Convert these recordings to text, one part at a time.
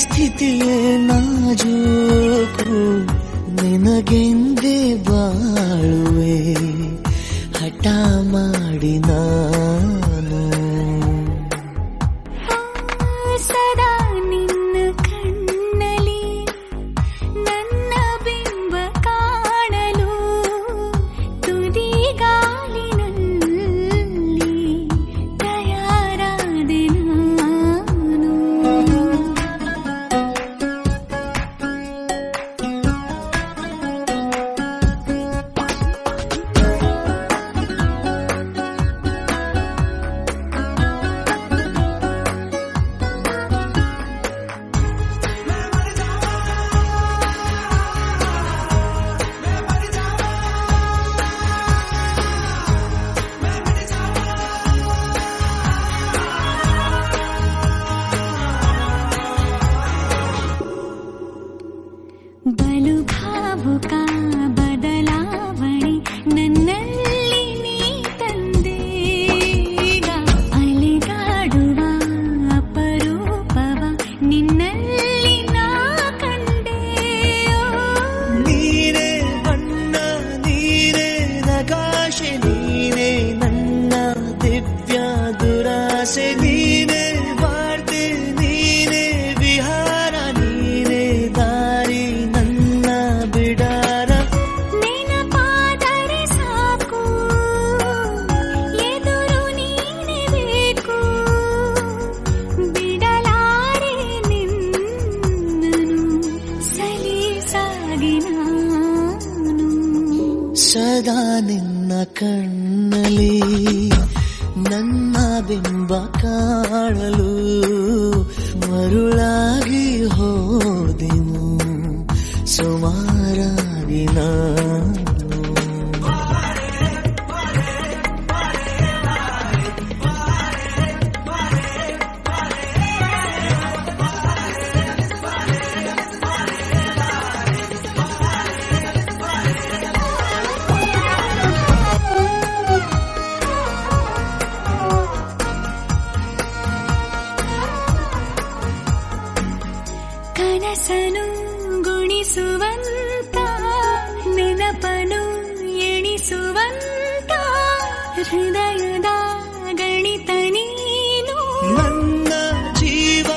ಸ್ಥಿತಿಯೇ ನಾಜೂಕು ನಿನಗೆಂದೇ ಬಾಳುವೆ ಹಠ ಮಾಡಿ ನಾನು ಸದಾ ನಿನ್ನ ಕಣ್ಣಲ್ಲಿ ನನ್ನ ಬಿಂಬ ಕಾಣಲು ತುದಿಗಾಲಿನಲ್ಲಿ ತಯಾರಾದೆ ನಾನು ಬಲು ಭಾವುಕ ಬದಲಾವಣೆ ನನ್ನಲ್ಲಿ ನೀ ತಂದೆ ಈಗ ಅಲೆದಾಡುವ ಅಪರೂಪವ ನಿನ್ನಲ್ಲಿ ನಾ ಕಂಡೆ ನೀನೇ ಬಣ್ಣ ನೀನೇ ನಗಾಶೆ ನೀನೇ ನನ್ನ ದಿವ್ಯ ದುರಾಸೆ ನೀನೇ ವಾರ್ತೆ ನೀನೇ ವಿಹಾರ ನೀನೇ ದಾರಿ ನನ್ನ ಬಿಡಾರ ನೆನಪಾದರೆ ಸಾಕು ಎದುರು ನೀನೇ ಬೇಕು ಬಿಡಲಾರೆ ನಿನ್ನನು ಸಲೀಸಾಗಿ ನಾನು ಸದಾ ನಿನ್ನ ಕಣ್ಣಲ್ಲಿ ನನ್ನ ಬಿಂಬ ಕಾಣಲು ಮರುಳಾಗಿ ಹೋದೆನು ಸುಮಾರಾಗಿ ನಾನು ಕನಸನು ಗುಣಿಸುವಂತ ನೆನಪನು ಎಣಿಸುವಂತ ಹೃದಯದ ಗಣಿತ ನೀನು ನನ್ನ ಜೀವ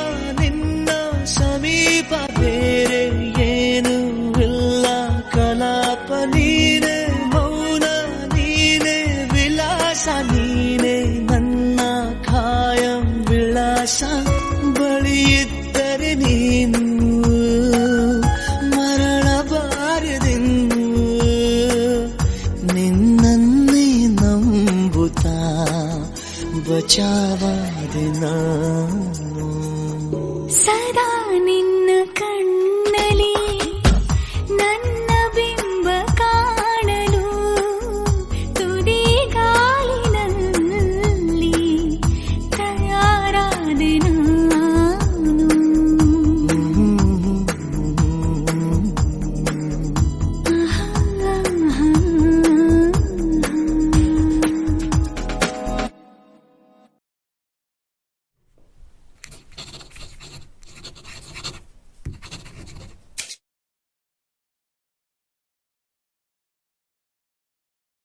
ನಿನ್ನ ಸಮೀಪ ಬೇರೆ ಏನು ಇಲ್ಲ ಕಲಾಪ ನೀನೆ ಮೌನ ನೀನೆ ವಿಲಾಸ ನೀನೆ ನನ್ನ ಖಾಯಂ ವಿಳಾಸ ಬಳಿಯಿದ್ದರೆ ನೀನು ಮರಳಬಾರದೆಂದು ನಿನ್ನನ್ನೇ ನಂಬುತ್ತಾ ಬಚಾವಾದೆ ನಾನು ಸದಾ ನಿನ್ನ